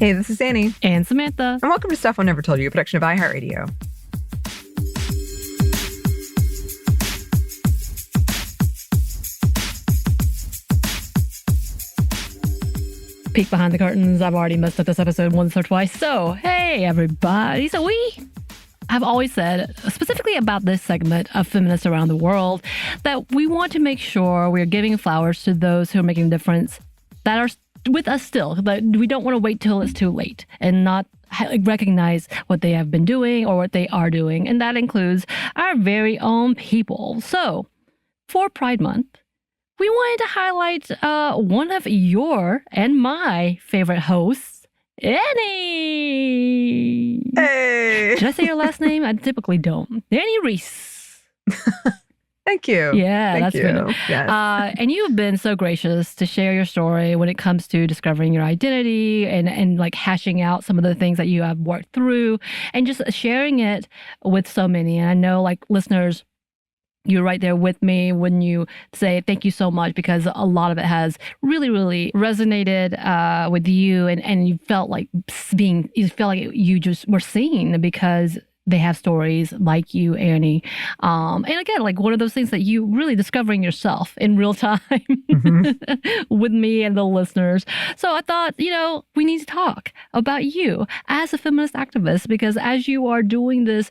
Hey, this is Anney. And Samantha. And welcome to Stuff I Never Told You, a production of iHeartRadio. Peek behind the curtains. I've already messed up this episode once or twice. So, hey, everybody. So I've always said, specifically about this segment of Feminists Around the World, that we want to make sure we're giving flowers to those who are making a difference, that are with us still. That we don't want to wait till it's too late and not recognize what they have been doing or what they are doing. And that includes our very own people. So, for Pride Month, we wanted to highlight one of your and my favorite hosts, Anney. Hey! Did I say your last name? I typically don't. Anney Reese. Thank you. Yeah, Thank that's you. good. Yes. And you've been so gracious to share your story when it comes to discovering your identity and like hashing out some of the things that you have worked through and just sharing it with so many. And I know like listeners, you're right there with me when you say thank you so much, because a lot of it has really, really resonated with you, and you felt like you just were seen because they have stories like you, Anney. And again, like one of those things that you really discovering yourself in real time with me and the listeners. So I thought, we need to talk about you as a feminist activist, because as you are doing this,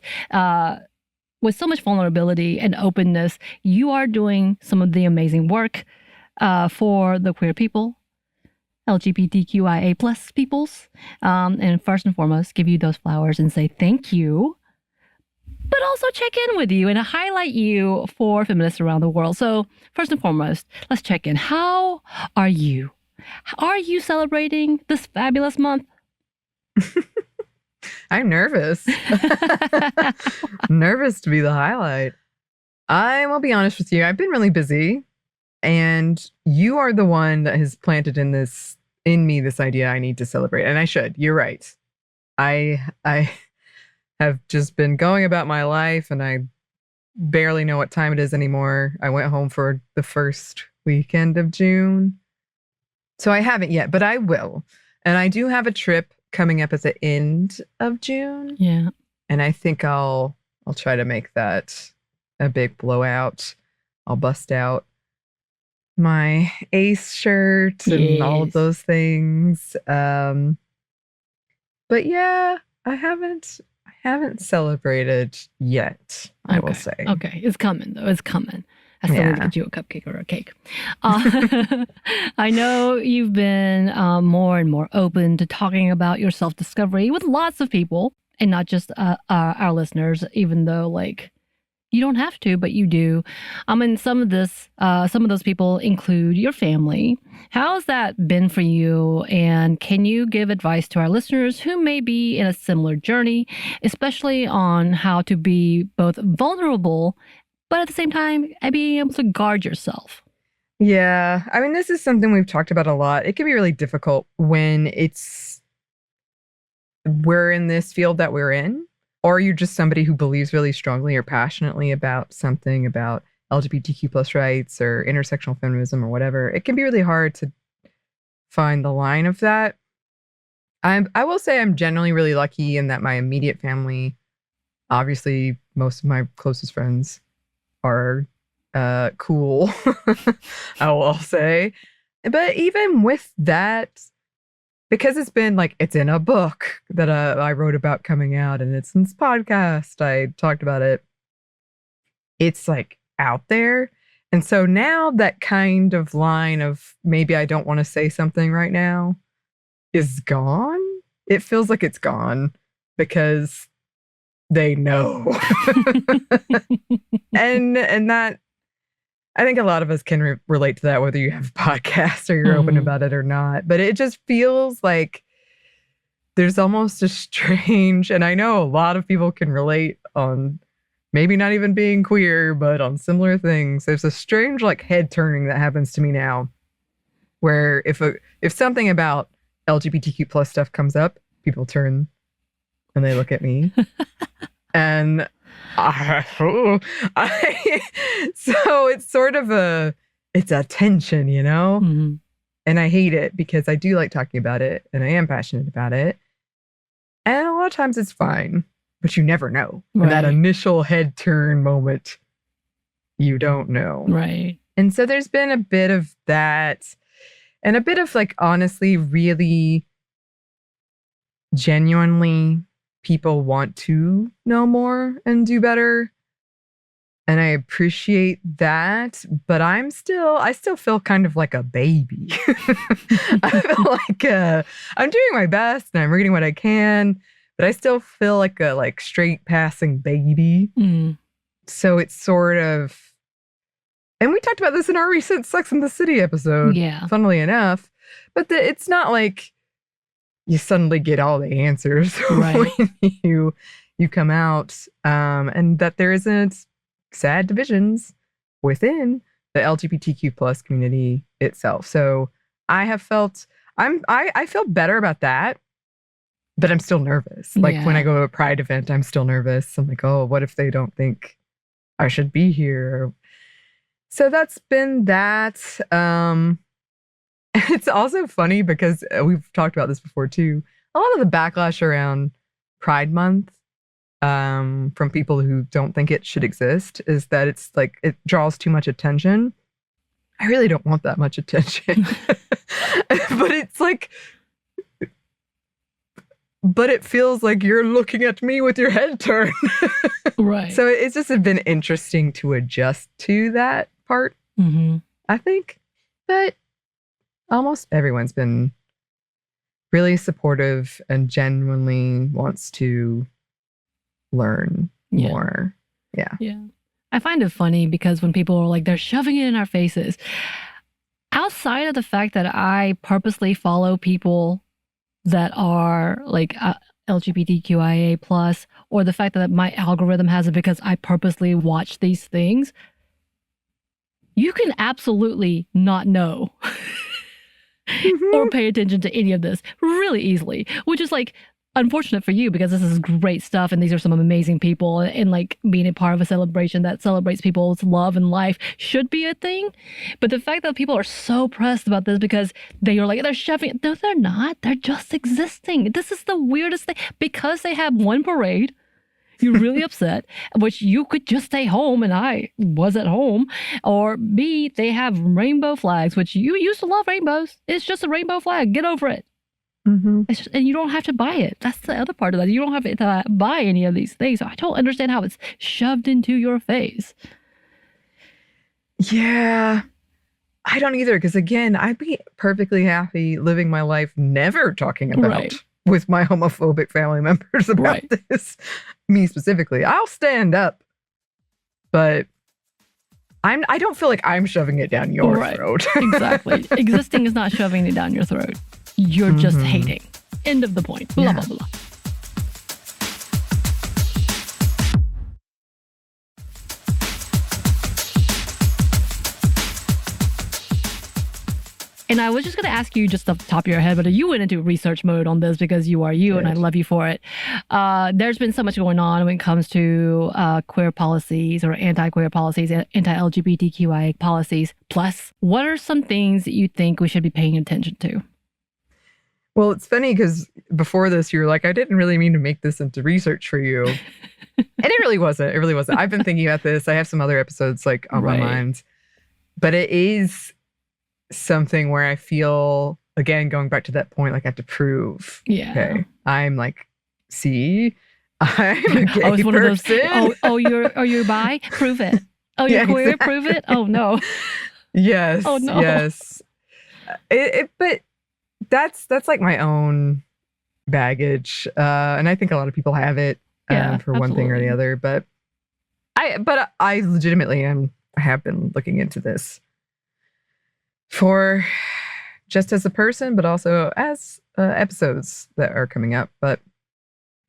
with so much vulnerability and openness, you are doing some of the amazing work for the queer people, LGBTQIA plus peoples. And first and foremost, give you those flowers and say thank you, but also check in with you and highlight you for Feminists Around the World. So first and foremost, let's check in. How are you? Are you celebrating this fabulous month? I'm nervous. Nervous to be the highlight. I will be honest with you. I've been really busy, and you are the one that has planted in me this idea I need to celebrate, and I should. You're right. I have just been going about my life, and I barely know what time it is anymore. I went home for the first weekend of June, so I haven't yet, but I will. And I do have a trip coming up at the end of June. Yeah. And I think I'll try to make that a big blowout. I'll bust out my Ace shirt and all of those things. But yeah, I haven't celebrated yet, I will say. Okay. It's coming though. It's coming. I still need to get you a cupcake or a cake. I know you've been more and more open to talking about your self-discovery with lots of people, and not just our listeners, even though like you don't have to, but you do. And some of those people include your family. How has that been for you? And can you give advice to our listeners who may be in a similar journey, especially on how to be both vulnerable but at the same time, being able to guard yourself? Yeah. I mean, this is something we've talked about a lot. It can be really difficult when we're in this field that we're in, or you're just somebody who believes really strongly or passionately about something about LGBTQ plus rights or intersectional feminism or whatever. It can be really hard to find the line of that. I will say I'm generally really lucky in that my immediate family, obviously most of my closest friends, are cool, I will say. But even with that, because it's been like, it's in a book that I wrote about coming out, and it's in this podcast, I talked about it. It's like out there. And so now that kind of line of maybe I don't want to say something right now is gone. It feels like it's gone because they know. and that, I think a lot of us can relate to that, whether you have a podcast or you're open about it or not. But it just feels like there's almost a strange, and I know a lot of people can relate on maybe not even being queer, but on similar things. There's a strange like head turning that happens to me now, where if something about LGBTQ plus stuff comes up, people turn and they look at me. And so it's sort of it's a tension, you know? Mm-hmm. And I hate it because I do like talking about it and I am passionate about it. And a lot of times it's fine, but you never know. Right. And that initial head turn moment, you don't know. Right. And so there's been a bit of that and a bit of like, honestly, really genuinely people want to know more and do better. And I appreciate that, but I still feel kind of like a baby. I feel like I'm doing my best and I'm reading what I can, but I still feel like a straight passing baby. Mm. So it's sort of, and we talked about this in our recent Sex and the City episode, funnily enough, but it's not like you suddenly get all the answers when you come out, and that there isn't sad divisions within the LGBTQ plus community itself. So I have felt I feel better about that, but I'm still nervous. Like when I go to a Pride event, I'm still nervous. I'm like, oh, what if they don't think I should be here? So that's been that. It's also funny because we've talked about this before too. A lot of the backlash around Pride Month from people who don't think it should exist is that it's like it draws too much attention. I really don't want that much attention. But it's like, but it feels like you're looking at me with your head turned. Right. So it's just been interesting to adjust to that part, I think. But almost everyone's been really supportive and genuinely wants to learn more. Yeah. I find it funny because when people are like, they're shoving it in our faces. Outside of the fact that I purposely follow people that are like LGBTQIA plus, or the fact that my algorithm has it because I purposely watch these things, you can absolutely not know or pay attention to any of this really easily, which is like unfortunate for you because this is great stuff and these are some amazing people, and like being a part of a celebration that celebrates people's love and life should be a thing. But the fact that people are so pressed about this because they are like, they're shoving, no, they're not. They're just existing. This is the weirdest thing. Because they have one parade, you're really upset, which you could just stay home and I was at home. Or B, they have rainbow flags, which you used to love rainbows. It's just a rainbow flag. Get over it. It's just, and you don't have to buy it. That's the other part of that. You don't have to buy any of these things. So I don't understand how it's shoved into your face. Yeah, I don't either. Because again, I'd be perfectly happy living my life never talking about with my homophobic family members about this. Me specifically, I'll stand up, but I don't feel like I'm shoving it down your throat. Exactly. Existing is not shoving it down your throat. You're just hating. End of the point. Blah, blah, blah. And I was just going to ask you just off the top of your head, but you went into research mode on this because you are you, and I love you for it. There's been so much going on when it comes to queer policies or anti-queer policies, anti-LGBTQIA policies. Plus, what are some things that you think we should be paying attention to? Well, it's funny because before this, you were like, I didn't really mean to make this into research for you. And it really wasn't. It really wasn't. I've been thinking about this. I have some other episodes like on my mind. But it is something where I feel, again, going back to that point, like I have to prove, okay, I'm like, see, I'm a gay person. You're bi? Prove it. Oh, you're queer? Exactly. Prove it? Oh, no. Yes. Oh, no. Yes. But that's like my own baggage. And I think a lot of people have it for one thing or the other. But I legitimately I have been looking into this for just as a person, but also as episodes that are coming up. But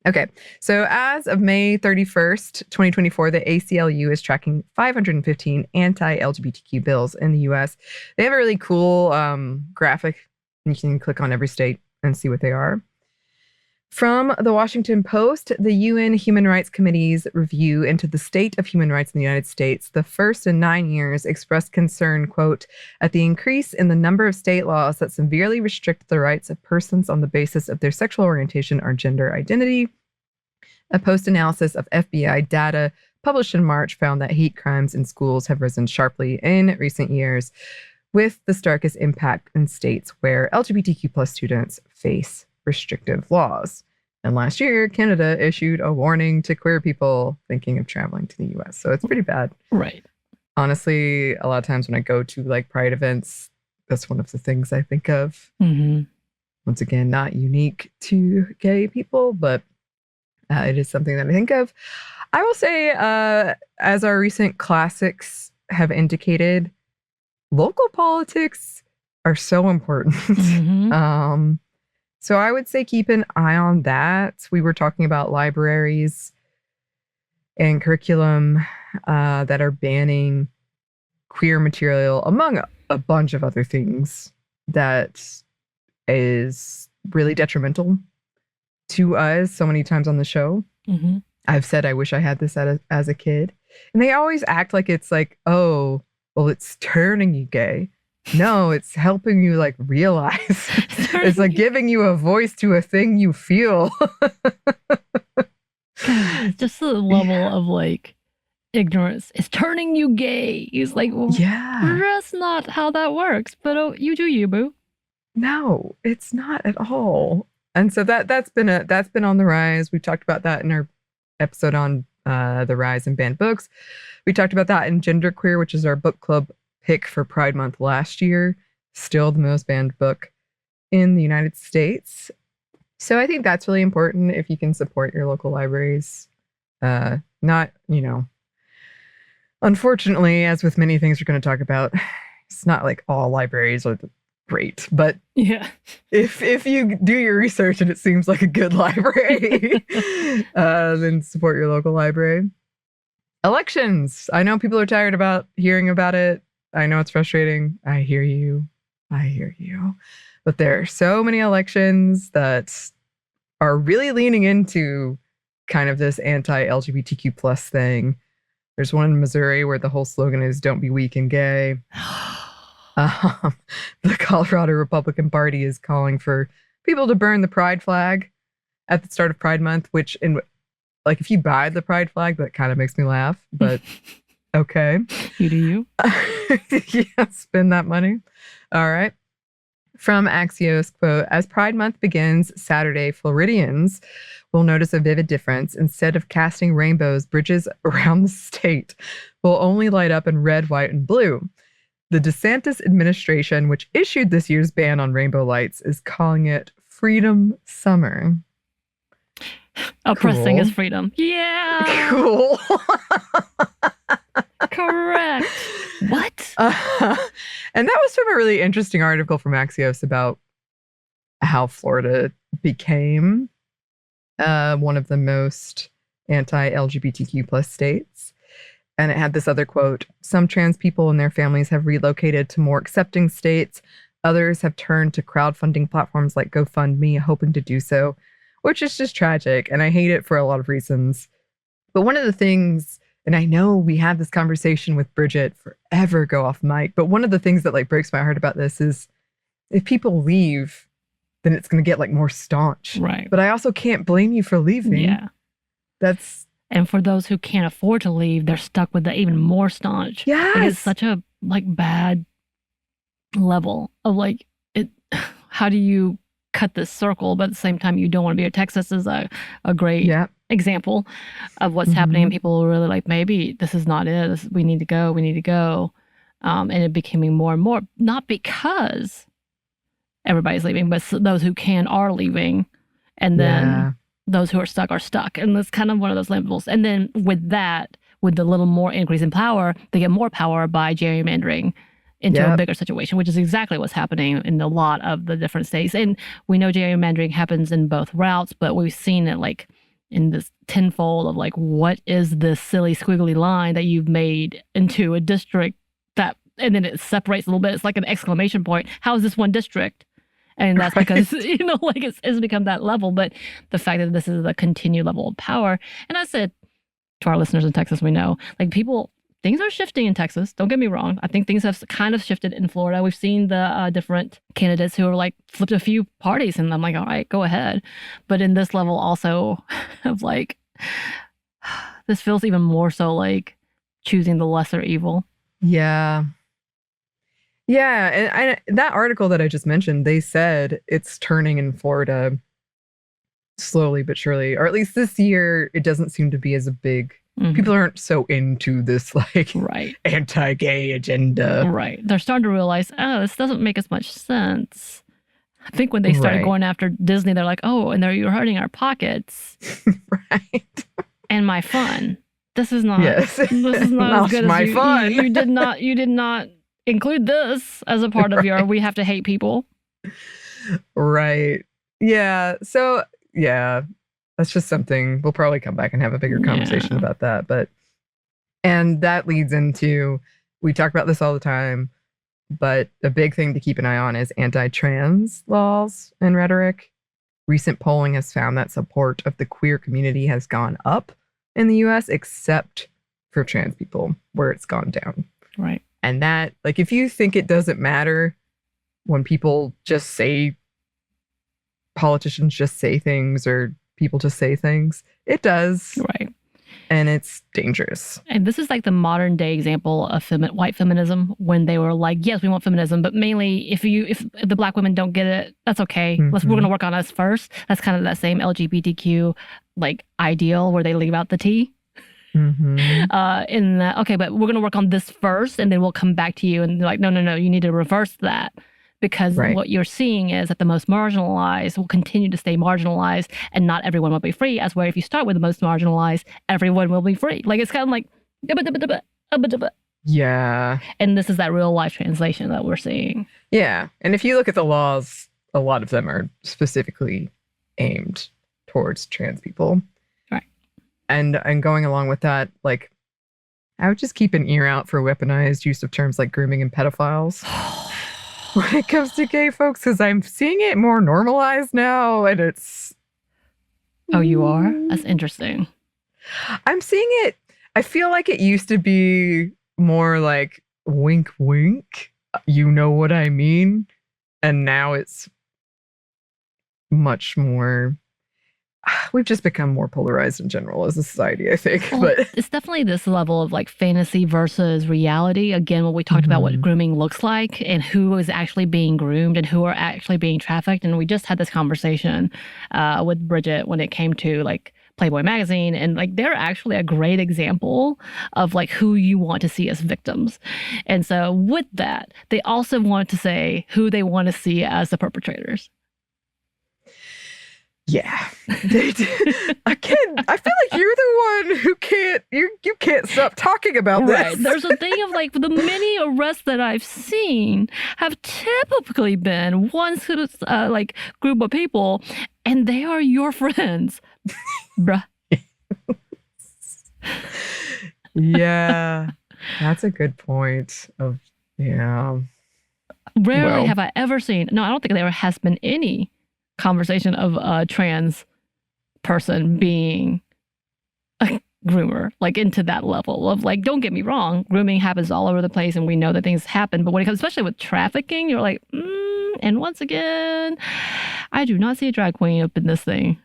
okay, so as of May 31st, 2024, the ACLU is tracking 515 anti-LGBTQ bills in the U.S. They have a really cool graphic, and you can click on every state and see what they are. From the Washington Post, the UN Human Rights Committee's review into the state of human rights in the United States, the first in 9 years, expressed concern, quote, at the increase in the number of state laws that severely restrict the rights of persons on the basis of their sexual orientation or gender identity. A post-analysis of FBI data published in March found that hate crimes in schools have risen sharply in recent years, with the starkest impact in states where LGBTQ plus students face restrictive laws. And last year, Canada issued a warning to queer people thinking of traveling to the US. So it's pretty bad. Right. Honestly, a lot of times when I go to like pride events, that's one of the things I think of. Mm-hmm. Once again, not unique to gay people, but it is something that I think of. I will say, as our recent classics have indicated, local politics are so important. Mm-hmm. So I would say keep an eye on that. We were talking about libraries and curriculum that are banning queer material, among a bunch of other things that is really detrimental to us so many times on the show. Mm-hmm. I've said I wish I had this as a kid. And they always act like it's like, oh, well, it's turning you gay. No, it's helping you like realize. It's like giving you a voice to a thing you feel. Just the level of like ignorance. It's turning you gay. He's like, well, yeah, that's not how that works. But oh, you do you, boo. No, it's not at all. And so that's been on the rise. We talked about that in our episode on the rise in banned books. We talked about that in Genderqueer, which is our book club pick for Pride Month last year. Still the most banned book in the United States. So I think that's really important if you can support your local libraries. Not, unfortunately, as with many things we're going to talk about, it's not like all libraries are great, but yeah, if you do your research and it seems like a good library, then support your local library. Elections. I know people are tired about hearing about it. I know it's frustrating. I hear you. But there are so many elections that are really leaning into kind of this anti-LGBTQ plus thing. There's one in Missouri where the whole slogan is "Don't be weak and gay." The Colorado Republican Party is calling for people to burn the pride flag at the start of Pride Month, which if you buy the pride flag, that kind of makes me laugh, but okay. You do you. Yeah, spend that money. All right. From Axios, quote, as Pride Month begins Saturday, Floridians will notice a vivid difference. Instead of casting rainbows, bridges around the state will only light up in red, white, and blue. The DeSantis administration, which issued this year's ban on rainbow lights, is calling it Freedom Summer. Oppressing Cool. is freedom. Yeah. Cool. Correct. What? And that was from a really interesting article from Axios about how Florida became one of the most anti-LGBTQ plus states. And it had this other quote: some trans people and their families have relocated to more accepting states. Others have turned to crowdfunding platforms like GoFundMe, hoping to do so, which is just tragic. And I hate it for a lot of reasons. But one of the things, and I know we had this conversation with Bridget forever go off mic, but one of the things that like breaks my heart about this is if people leave, then it's going to get like more staunch. Right. But I also can't blame you for leaving. Yeah. And for those who can't afford to leave, they're stuck with the even more staunch. Yes. Like, it's such a bad level of like it. How do you cut this circle? But at the same time, you don't want to be here. Texas is a great example of what's happening. And people are really like, maybe this is not it. We need to go. And it becoming more and more, not because everybody's leaving, but those who can are leaving. And then those who are stuck. And it's kind of one of those levels. And then with that, with the little more increase in power, they get more power by gerrymandering into a bigger situation, which is exactly what's happening in a lot of the different states. And we know gerrymandering happens in both routes, but we've seen it like in this tenfold of like, what is this silly squiggly line that you've made into a district that, and then it separates a little bit. It's like an exclamation point. How is this one district? And that's because, like it's become that level. But the fact that this is a continued level of power. And I said to our listeners in Texas, we know, like things are shifting in Texas. Don't get me wrong. I think things have kind of shifted in Florida. We've seen the different candidates who are like flipped a few parties, and I'm like, all right, go ahead. But in this level also of like, this feels even more so like choosing the lesser evil. Yeah. Yeah. And that article that I just mentioned, they said it's turning in Florida slowly but surely, or at least this year, it doesn't seem to be as a big. People aren't so into this like anti-gay agenda. Right. They're starting to realize, oh, this doesn't make as much sense. I think when they started going after Disney, they're like, oh, and you're hurting our pockets. Right. And my fun. This is not yes. This is not as good my as fun. You did not include this as a part of your we have to hate people. Right. Yeah. So yeah. That's just something we'll probably come back and have a bigger conversation about that. And that leads into, we talk about this all the time, but a big thing to keep an eye on is anti-trans laws and rhetoric. Recent polling has found that support of the queer community has gone up in the US, except for trans people, where it's gone down. Right. And that, like, if you think it doesn't matter when people just say, politicians just say things, or people just say things, it does. Right. And it's dangerous. And this is like the modern day example of white feminism, when they were like, yes, we want feminism, but mainly if the Black women don't get it, that's okay. We're going to work on us first. That's kind of that same LGBTQ like ideal where they leave out the T. In that, okay, but we're going to work on this first, and then we'll come back to you. And they're like, no, you need to reverse that. Because what you're seeing is that the most marginalized will continue to stay marginalized, and not everyone will be free. As where if you start with the most marginalized, everyone will be free. Like it's kind of like, yeah. And this is that real life translation that we're seeing. Yeah. And if you look at the laws, a lot of them are specifically aimed towards trans people. Right. And going along with that, like, I would just keep an ear out for weaponized use of terms like grooming and pedophiles. When it comes to gay folks, because I'm seeing it more normalized now, and it's... Oh, you are? That's interesting. I'm seeing it... I feel like it used to be more like, wink, wink, you know what I mean? And now it's much more... We've just become more polarized in general as a society, I think. Well, but it's definitely this level of like fantasy versus reality. Again, when we talked about what grooming looks like and who is actually being groomed and who are actually being trafficked. And we just had this conversation with Bridget when it came to like Playboy magazine, and like they're actually a great example of like who you want to see as victims. And so with that, they also want to say who they want to see as the perpetrators. Yeah, they do. I feel like you're the one who can't. You can't stop talking about this. Right. There's a thing of like the many arrests that I've seen have typically been one sort of like group of people, and they are your friends, bruh. Yeah, that's a good point. Rarely have I ever seen. No, I don't think there has been any conversation of a trans person being a groomer, like into that level of like, don't get me wrong, grooming happens all over the place and we know that things happen, but when it comes, especially with trafficking, you're like, and once again, I do not see a drag queen up in this thing.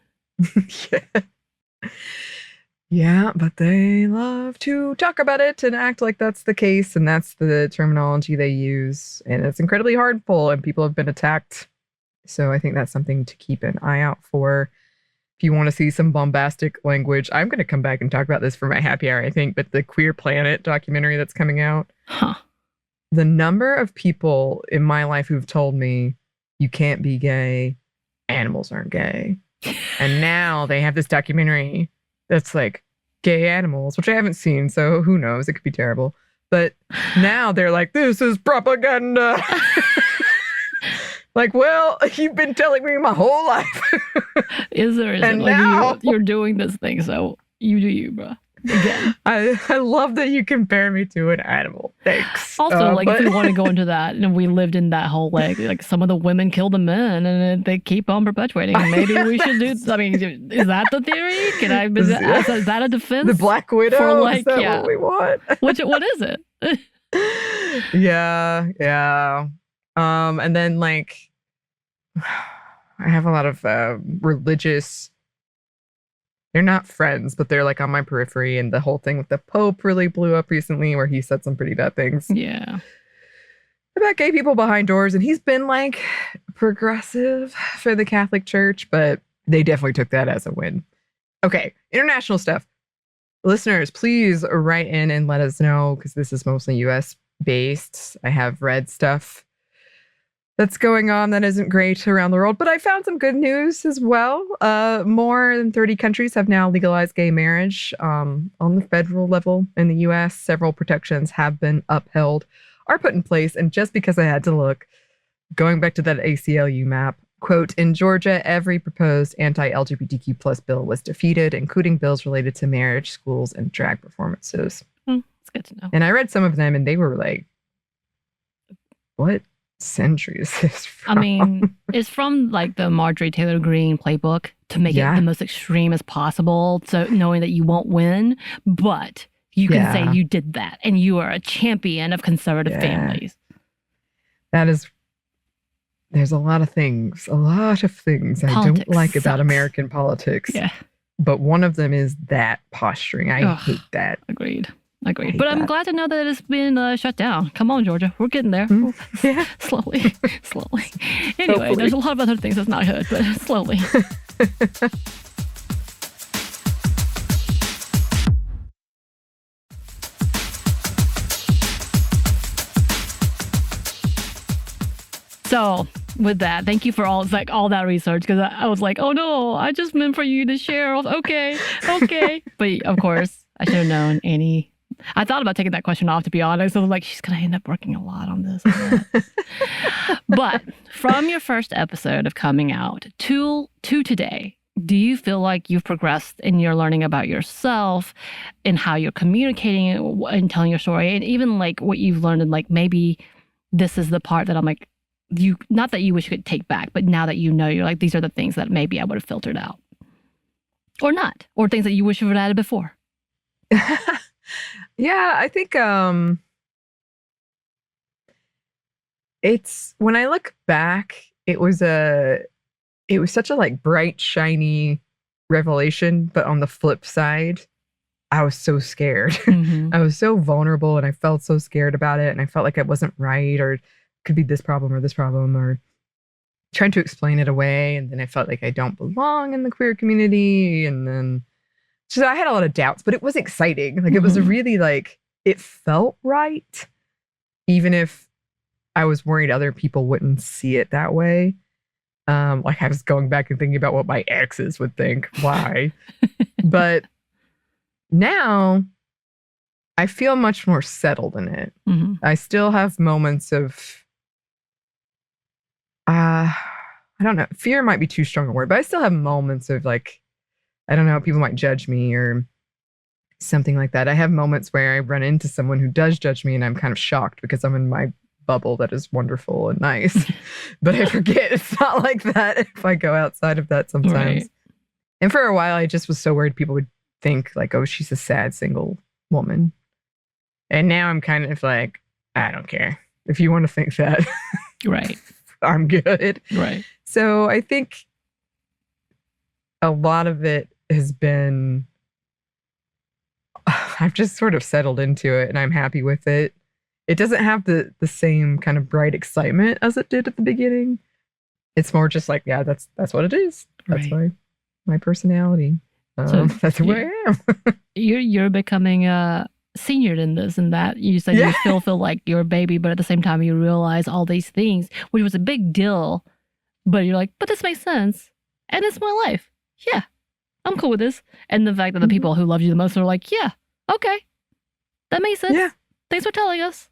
Yeah, but they love to talk about it and act like that's the case, and that's the terminology they use, and it's incredibly harmful, and people have been attacked. So I think that's something to keep an eye out for. If you want to see some bombastic language, I'm going to come back and talk about this for my happy hour, I think, but the Queer Planet documentary that's coming out. The number of people in my life who've told me, you can't be gay, animals aren't gay. And now they have this documentary that's like gay animals, which I haven't seen, so who knows? It could be terrible. But now they're like, this is propaganda. Like, well, you've been telling me my whole life. Is there? And like now you're doing this thing, so you do you, bro. Again. I love that you compare me to an animal. Thanks. Also, like, if we want to go into that, and we lived in that whole, like some of the women kill the men, and they keep on perpetuating. Maybe we should do. I mean, is that the theory? Can I? Is that a defense? The Black Widow. For, like, is that what we want? What is it? Yeah. And then, like, I have a lot of religious. They're not friends, but they're like on my periphery. And the whole thing with the Pope really blew up recently, where he said some pretty bad things. Yeah. About gay people behind doors. And he's been like progressive for the Catholic Church, but they definitely took that as a win. Okay, international stuff. Listeners, please write in and let us know, because this is mostly US based. I have read stuff that's going on that isn't great around the world, but I found some good news as well. More than 30 countries have now legalized gay marriage on the federal level in the US. Several protections have been upheld, are put in place. And just because I had to look, going back to that ACLU map, quote, in Georgia, every proposed anti-LGBTQ plus bill was defeated, including bills related to marriage, schools, and drag performances. It's good to know. And I read some of them and they were like, what century is this from? I mean, it's from like the Marjorie Taylor Greene playbook to make it the most extreme as possible. So knowing that you won't win, but you can say you did that and you are a champion of conservative families. That is, there's a lot of things politics I don't like about American politics. Yeah. But one of them is that posturing. I hate that. Agreed. But I'm glad to know that it's been shut down. Come on, Georgia. We're getting there. Yeah. Slowly. Anyway, Hopefully. There's a lot of other things that's not good, but slowly. So with that, thank you for all that research, because I was like, oh no, I just meant for you to share. Okay. But of course, I should have known Anney. I thought about taking that question off, to be honest. I was like, she's going to end up working a lot on this. But from your first episode of coming out to today, do you feel like you've progressed in your learning about yourself and how you're communicating and telling your story, and even like what you've learned, and like maybe this is the part that I'm like, not that you wish you could take back, but now that you know, you're like, these are the things that maybe I would have filtered out, or not, or things that you wish you would have added before? Yeah, I think it's, when I look back, it was such a like bright, shiny revelation, but on the flip side, I was so scared. Mm-hmm. I was so vulnerable and I felt so scared about it, and I felt like it wasn't right, or could be this problem, or trying to explain it away, and then I felt like I don't belong in the queer community, and then so I had a lot of doubts, but it was exciting. Like, it was really like, it felt right, even if I was worried other people wouldn't see it that way. Like, I was going back and thinking about what my exes would think. Why? But now I feel much more settled in it. Mm-hmm. I still have moments of, I don't know, fear might be too strong a word, but I still have moments of like, I don't know, people might judge me or something like that. I have moments where I run into someone who does judge me and I'm kind of shocked because I'm in my bubble that is wonderful and nice. But I forget it's not like that if I go outside of that sometimes. Right. And for a while, I just was so worried people would think like, oh, she's a sad single woman. And now I'm kind of like, I don't care. If you want to think that, right, I'm good. Right. So I think a lot of it has been, I've just sort of settled into it and I'm happy with it. It doesn't have the same kind of bright excitement as it did at the beginning. It's more just like, yeah, that's what it is. That's my personality. So that's who I am. You're becoming a senior in this, and that you said you still feel like you're a baby, but at the same time you realize all these things, which was a big deal. But you're like, but this makes sense, and it's my life. Yeah, I'm cool with this. And the fact that the people who love you the most are like, yeah, okay, that makes sense. Yeah. Thanks for telling us.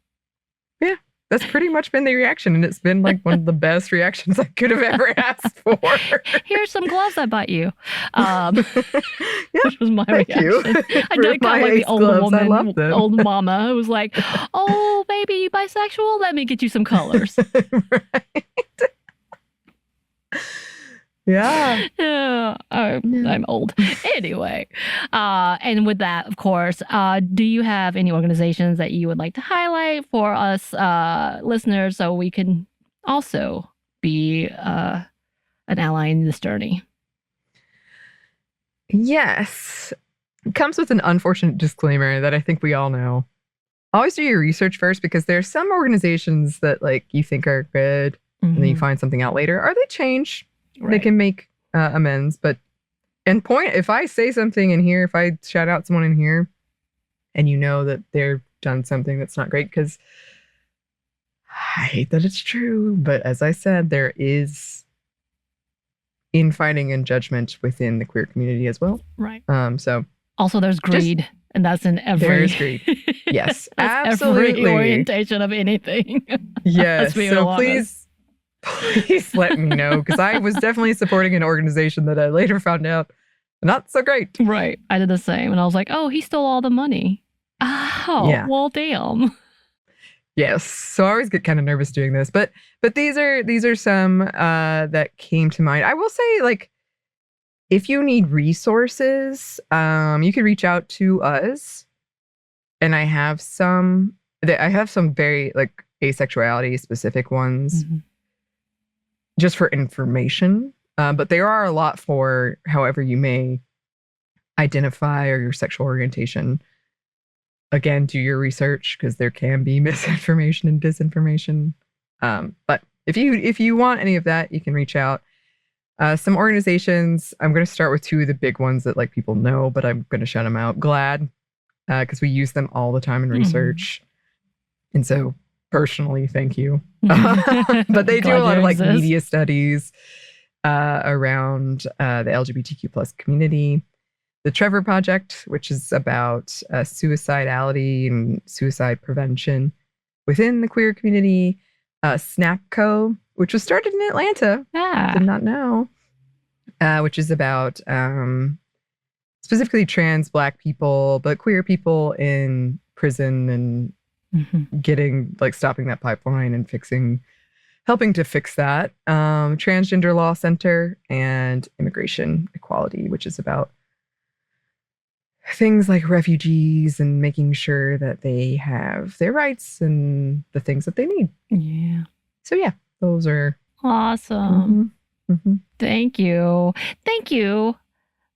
Yeah, That's pretty much been the reaction. And it's been like one of the best reactions I could have ever asked for. Here's some gloves I bought you. Yeah, Which was my thank you. reaction. I For did kind of my like the ace old gloves, I woman, love them. old mama who was like, oh, baby, you bisexual? Let me get you some colors. Right. Yeah. Yeah, I'm old. Anyway, and with that, of course, do you have any organizations that you would like to highlight for us listeners so we can also be an ally in this journey? Yes. It comes with an unfortunate disclaimer that I think we all know. Always do your research first, because there's some organizations that like you think are good and then you find something out later, or they change. Right. They can make amends, but if I say something in here, if I shout out someone in here and you know that they've done something that's not great, because I hate that it's true, but as I said, there is infighting and judgment within the queer community as well. Right. So also there's greed, and that's in every... There's greed. Yes, absolutely. Every orientation of anything. Yes, so please let me know, because I was definitely supporting an organization that I later found out not so great. Right. I did the same. And I was like, oh, he stole all the money. Oh, yeah. Well, damn. Yes. So I always get kind of nervous doing this. But these are some that came to mind. I will say, like, if you need resources, you can reach out to us. And I have some very, like, asexuality specific ones. Mm-hmm. Just for information, but there are a lot for however you may identify or your sexual orientation. Again, do your research, because there can be misinformation and disinformation. But if you want any of that, you can reach out. Some organizations, I'm going to start with two of the big ones that like people know, but I'm going to shout them out. GLAAD, because we use them all the time in research. And so personally, thank you. But they do a lot of like media studies around the LGBTQ plus community. The Trevor Project, which is about suicidality and suicide prevention within the queer community. SNAPCO, which was started in Atlanta. Did not know. Which is about specifically trans Black people, but queer people in prison and getting, like, stopping that pipeline and helping to fix that. Transgender Law Center, and Immigration Equality, which is about things like refugees and making sure that they have their rights and the things that they need. Yeah. So yeah, those are awesome. Thank you. Thank you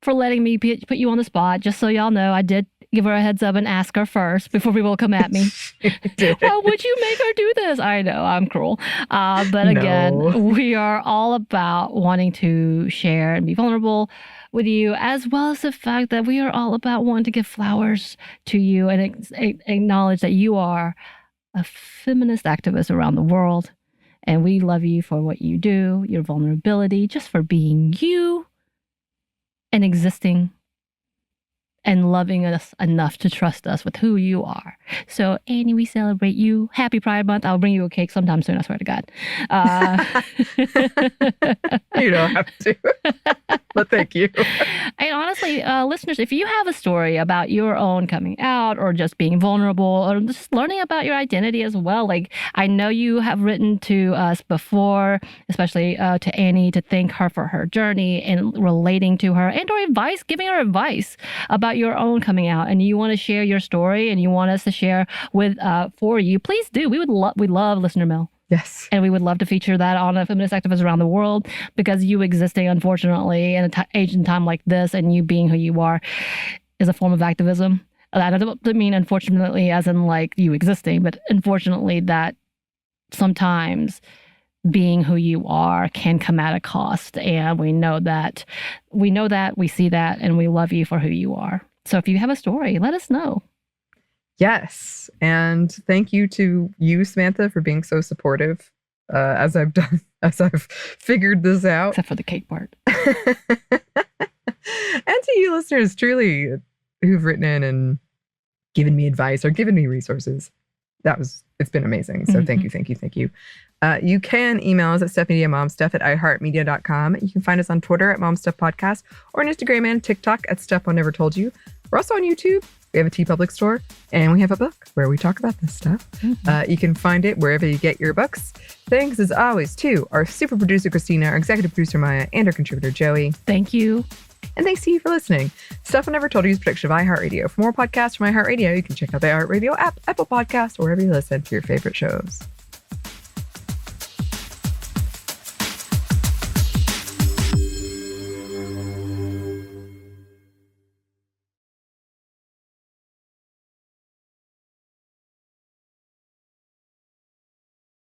for letting me put you on the spot. Just so y'all know, I did give her a heads up and ask her first before people come at me. Why would you make her do this? I know, I'm cruel. But again, we are all about wanting to share and be vulnerable with you, as well as the fact that we are all about wanting to give flowers to you and acknowledge that you are a feminist activist around the world. And we love you for what you do, your vulnerability, just for being you and existing and loving us enough to trust us with who you are. So, Anney, we celebrate you. Happy Pride Month. I'll bring you a cake sometime soon, I swear to God. You don't have to. But thank you. And honestly, listeners, if you have a story about your own coming out or just being vulnerable or just learning about your identity as well, like I know you have written to us before, especially to Anney, to thank her for her journey and relating to her and or advice, giving her advice about your own coming out, and you want to share your story and you want us to share with for you, please do. We love listener mail. Yes. And we would love to feature that on a feminist activist around the world, because you existing, unfortunately, in an age and time like this, and you being who you are, is a form of activism. I don't mean unfortunately as in like you existing, but unfortunately that sometimes being who you are can come at a cost. And we know that, we see that, and we love you for who you are. So if you have a story, let us know. Yes. And thank you to you, Samantha, for being so supportive as I've figured this out. Except for the cake part. And to you listeners, truly, who've written in and given me advice or given me resources. it's been amazing. So thank you, thank you, thank you. You can email us at stuffmediamomstuff@iheartmedia.com. You can find us on Twitter at momstuffpodcast or on Instagram and TikTok at Stuff I Never Told You. We're also on YouTube. We have a TeePublic store, and we have a book where we talk about this stuff. You can find it wherever you get your books. Thanks, as always, to our super producer, Christina, our executive producer, Maya, and our contributor, Joey. Thank you. And thanks to you for listening. Stuff I Never Told You is a production of iHeartRadio. For more podcasts from iHeartRadio, you can check out the iHeartRadio app, Apple Podcasts, or wherever you listen to your favorite shows.